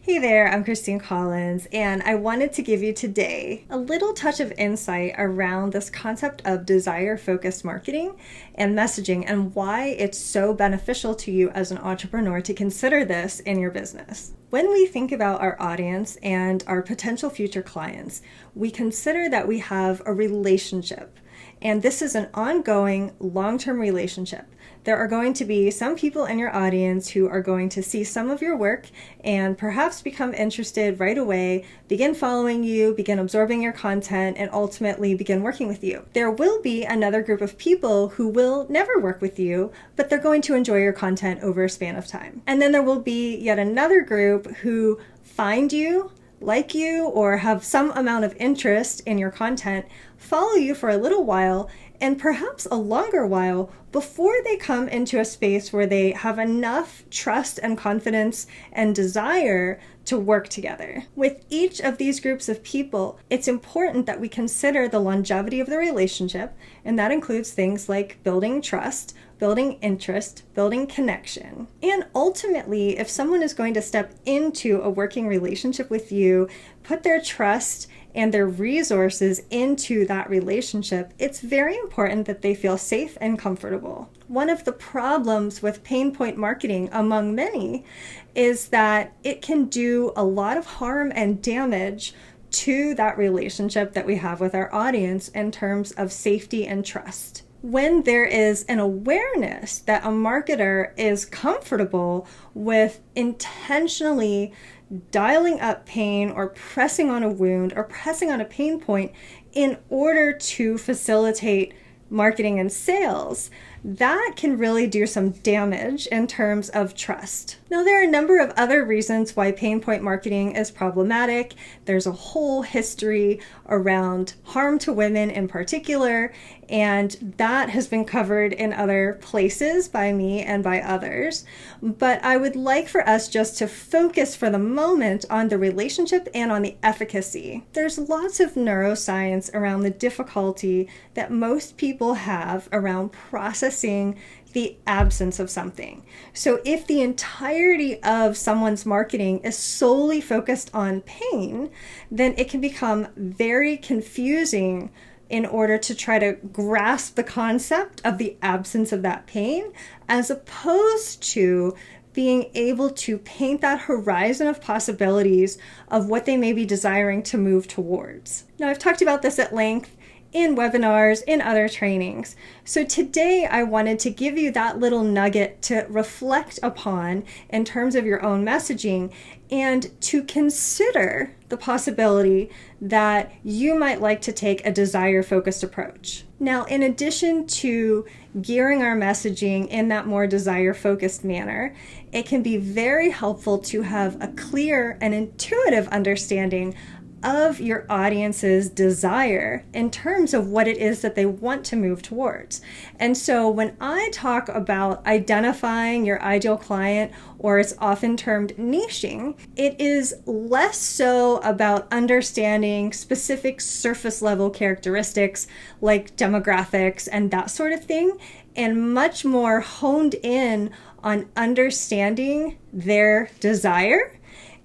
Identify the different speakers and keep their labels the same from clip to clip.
Speaker 1: Hey there, I'm Christine Collins, and I wanted to give you today a little touch of insight around this concept of desire-focused marketing and messaging and why it's so beneficial to you as an entrepreneur to consider this in your business. When we think about our audience and our potential future clients, we consider that we have a relationship. And this is an ongoing, long-term relationship. There are going to be some people in your audience who are going to see some of your work and perhaps become interested right away, begin following you, begin absorbing your content, and ultimately begin working with you. There will be another group of people who will never work with you, but they're going to enjoy your content over a span of time. And then there will be yet another group who find you, like you, or have some amount of interest in your content, follow you for a little while, and perhaps a longer while before they come into a space where they have enough trust and confidence and desire to work together. With each of these groups of people, it's important that we consider the longevity of the relationship, and that includes things like building trust, building interest, building connection. And ultimately, if someone is going to step into a working relationship with you, put their trust and their resources into that relationship, it's very important that they feel safe and comfortable. One of the problems with pain point marketing, among many, is that it can do a lot of harm and damage to that relationship that we have with our audience in terms of safety and trust. When there is an awareness that a marketer is comfortable with intentionally dialing up pain or pressing on a wound or pressing on a pain point in order to facilitate marketing and sales, that can really do some damage in terms of trust. Now, there are a number of other reasons why pain point marketing is problematic. There's a whole history around harm to women in particular, and that has been covered in other places by me and by others. But I would like for us just to focus for the moment on the relationship and on the efficacy. There's lots of neuroscience around the difficulty that most people have around processing the absence of something. So if the entirety of someone's marketing is solely focused on pain, then it can become very confusing in order to try to grasp the concept of the absence of that pain, as opposed to being able to paint that horizon of possibilities of what they may be desiring to move towards. Now, I've talked about this at length in webinars, in other trainings. So today I wanted to give you that little nugget to reflect upon in terms of your own messaging and to consider the possibility that you might like to take a desire-focused approach. Now, in addition to gearing our messaging in that more desire-focused manner, it can be very helpful to have a clear and intuitive understanding of your audience's desire in terms of what it is that they want to move towards. And so when I talk about identifying your ideal client, or it's often termed niching, it is less so about understanding specific surface level characteristics like demographics and that sort of thing, and much more honed in on understanding their desire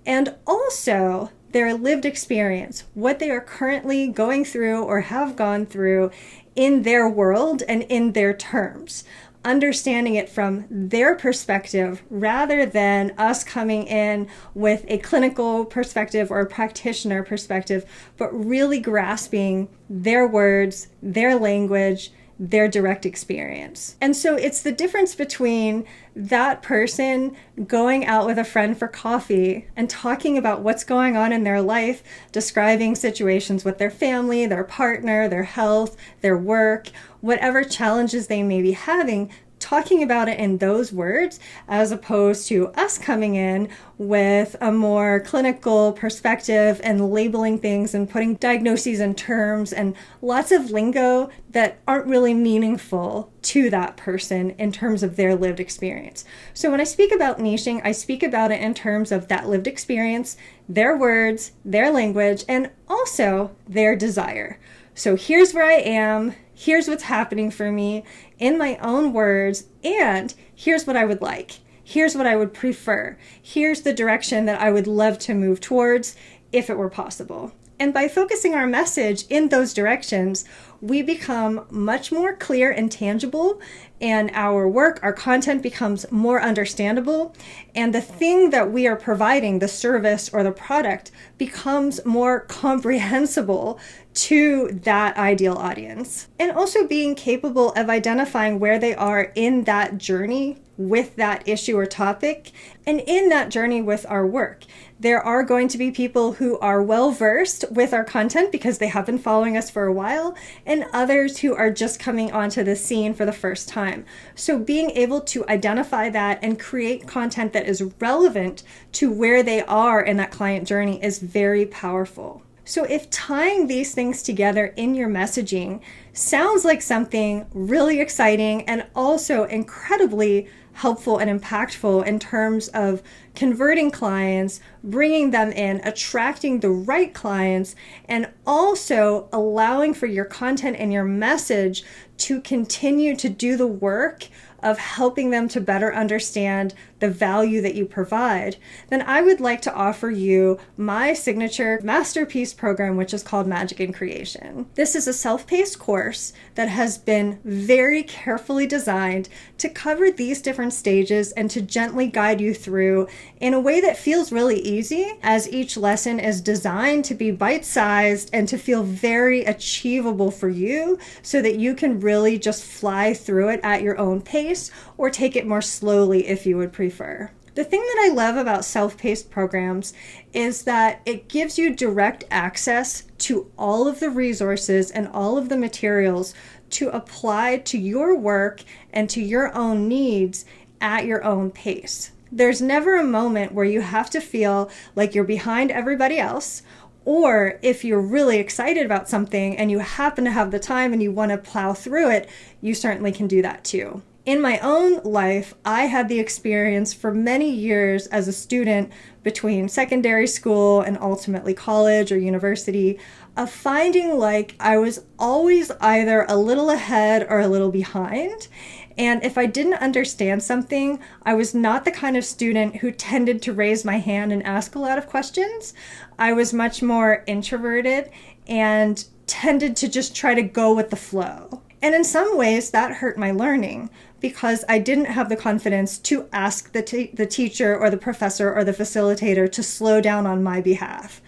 Speaker 1: and also their lived experience, what they are currently going through or have gone through in their world and in their terms. Understanding it from their perspective rather than us coming in with a clinical perspective or a practitioner perspective, but really grasping their words, their language, their direct experience. And so it's the difference between that person going out with a friend for coffee and talking about what's going on in their life, describing situations with their family, their partner, their health, their work, whatever challenges they may be having, talking about it in those words, as opposed to us coming in with a more clinical perspective and labeling things and putting diagnoses and terms and lots of lingo that aren't really meaningful to that person in terms of their lived experience. So when I speak about niching, I speak about it in terms of that lived experience, their words, their language, and also their desire. So here's where I am, here's what's happening for me in my own words, and here's what I would like. Here's what I would prefer. Here's the direction that I would love to move towards if it were possible. And by focusing our message in those directions, we become much more clear and tangible, and our work, our content becomes more understandable, and the thing that we are providing, the service or the product, becomes more comprehensible to that ideal audience. And also being capable of identifying where they are in that journey with that issue or topic, and in that journey with our work. There are going to be people who are well versed with our content because they have been following us for a while, and others who are just coming onto the scene for the first time. So being able to identify that and create content that is relevant to where they are in that client journey is very powerful. So if tying these things together in your messaging sounds like something really exciting and also incredibly helpful and impactful in terms of converting clients, bringing them in, attracting the right clients, and also allowing for your content and your message to continue to do the work of helping them to better understand the value that you provide, then I would like to offer you my signature masterpiece program, which is called Magic in Creation. This is a self-paced course that has been very carefully designed to cover these different stages and to gently guide you through in a way that feels really easy, as each lesson is designed to be bite-sized and to feel very achievable for you so that you can really just fly through it at your own pace, or take it more slowly if you would prefer. The thing that I love about self-paced programs is that it gives you direct access to all of the resources and all of the materials to apply to your work and to your own needs at your own pace. There's never a moment where you have to feel like you're behind everybody else, or if you're really excited about something and you happen to have the time and you want to plow through it, you certainly can do that too. In my own life, I had the experience for many years as a student between secondary school and ultimately college or university of finding like I was always either a little ahead or a little behind. And if I didn't understand something, I was not the kind of student who tended to raise my hand and ask a lot of questions. I was much more introverted and tended to just try to go with the flow. And in some ways that hurt my learning because I didn't have the confidence to ask the teacher or the professor or the facilitator to slow down on my behalf.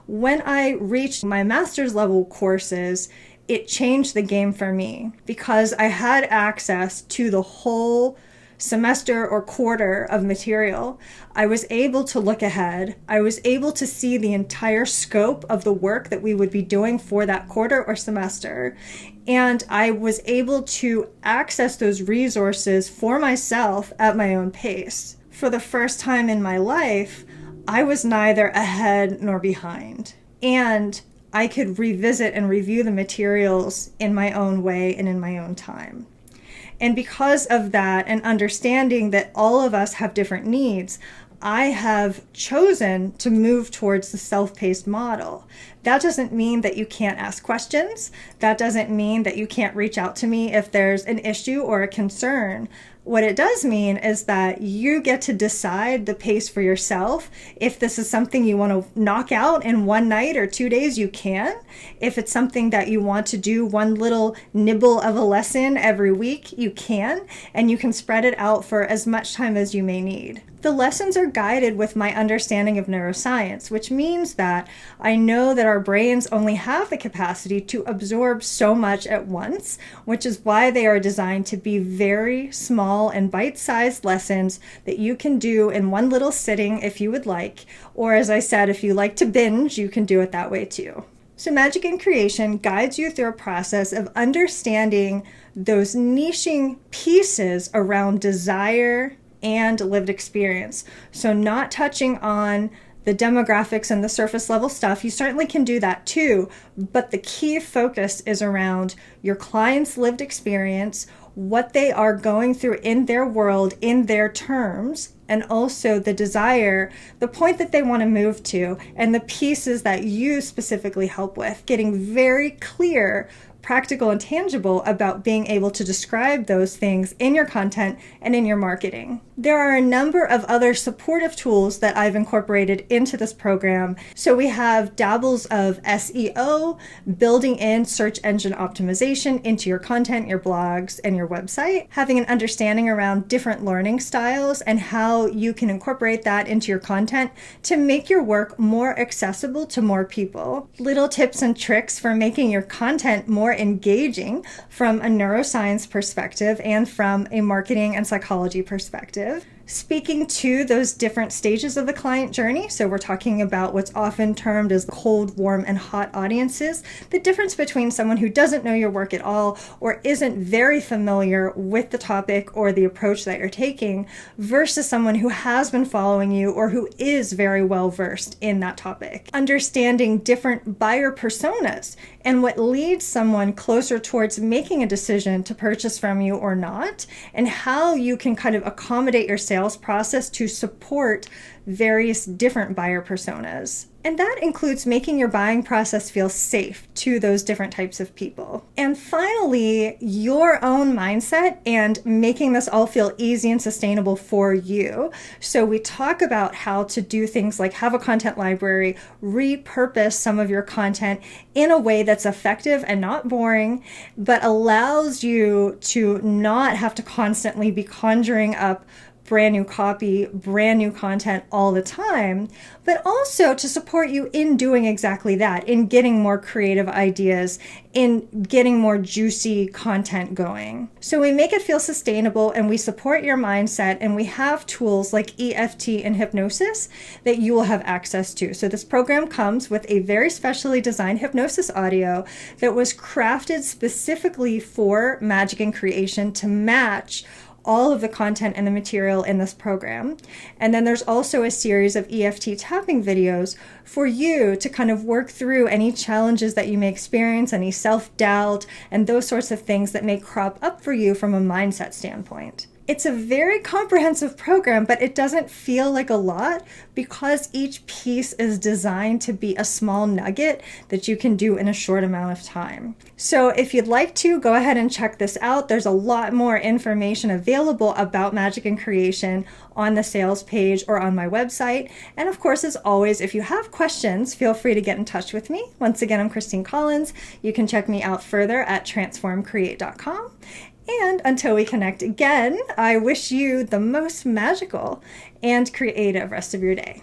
Speaker 1: When I reached my master's level courses, it changed the game for me because I had access to the whole semester or quarter of material. I was able to look ahead. I was able to see the entire scope of the work that we would be doing for that quarter or semester. And I was able to access those resources for myself at my own pace. For the first time in my life, I was neither ahead nor behind. And I could revisit and review the materials in my own way and in my own time. And because of that and understanding that all of us have different needs, I have chosen to move towards the self-paced model. That doesn't mean that you can't ask questions. That doesn't mean that you can't reach out to me if there's an issue or a concern. What it does mean is that you get to decide the pace for yourself. If this is something you want to knock out in one night or 2 days, you can. If it's something that you want to do one little nibble of a lesson every week, you can, and you can spread it out for as much time as you may need. The lessons are guided with my understanding of neuroscience, which means that I know that our brains only have the capacity to absorb so much at once, which is why they are designed to be very small and bite-sized lessons that you can do in one little sitting if you would like, or as I said, if you like to binge, you can do it that way too. So Magic in Creation guides you through a process of understanding those niching pieces around desire and lived experience. So not touching on the demographics and the surface level stuff. You certainly can do that too, but the key focus is around your client's lived experience, what they are going through in their world, in their terms, and also the desire, the point that they want to move to, and the pieces that you specifically help with. Getting very clear practical and tangible about being able to describe those things in your content and in your marketing. There are a number of other supportive tools that I've incorporated into this program. So we have dabbles of SEO, building in search engine optimization into your content, your blogs, and your website, having an understanding around different learning styles and how you can incorporate that into your content to make your work more accessible to more people. Little tips and tricks for making your content more engaging from a neuroscience perspective and from a marketing and psychology perspective. Speaking to those different stages of the client journey, so we're talking about what's often termed as cold, warm, and hot audiences, the difference between someone who doesn't know your work at all or isn't very familiar with the topic or the approach that you're taking versus someone who has been following you or who is very well versed in that topic. Understanding different buyer personas and what leads someone closer towards making a decision to purchase from you or not, and how you can kind of accommodate your sales process to support various different buyer personas. And that includes making your buying process feel safe to those different types of people. And finally, your own mindset and making this all feel easy and sustainable for you. So we talk about how to do things like have a content library, repurpose some of your content in a way that's effective and not boring, but allows you to not have to constantly be conjuring up brand new copy, brand new content all the time, but also to support you in doing exactly that, in getting more creative ideas, in getting more juicy content going. So we make it feel sustainable and we support your mindset, and we have tools like EFT and hypnosis that you will have access to. So this program comes with a very specially designed hypnosis audio that was crafted specifically for magic and creation to match all of the content and the material in this program. And then there's also a series of EFT tapping videos for you to kind of work through any challenges that you may experience, any self-doubt, and those sorts of things that may crop up for you from a mindset standpoint. It's a very comprehensive program, but it doesn't feel like a lot because each piece is designed to be a small nugget that you can do in a short amount of time. So if you'd like to, go ahead and check this out. There's a lot more information available about Magic and Creation on the sales page or on my website. And of course, as always, if you have questions, feel free to get in touch with me. Once again, I'm Christine Collins. You can check me out further at transformcreate.com. And until we connect again, I wish you the most magical and creative rest of your day.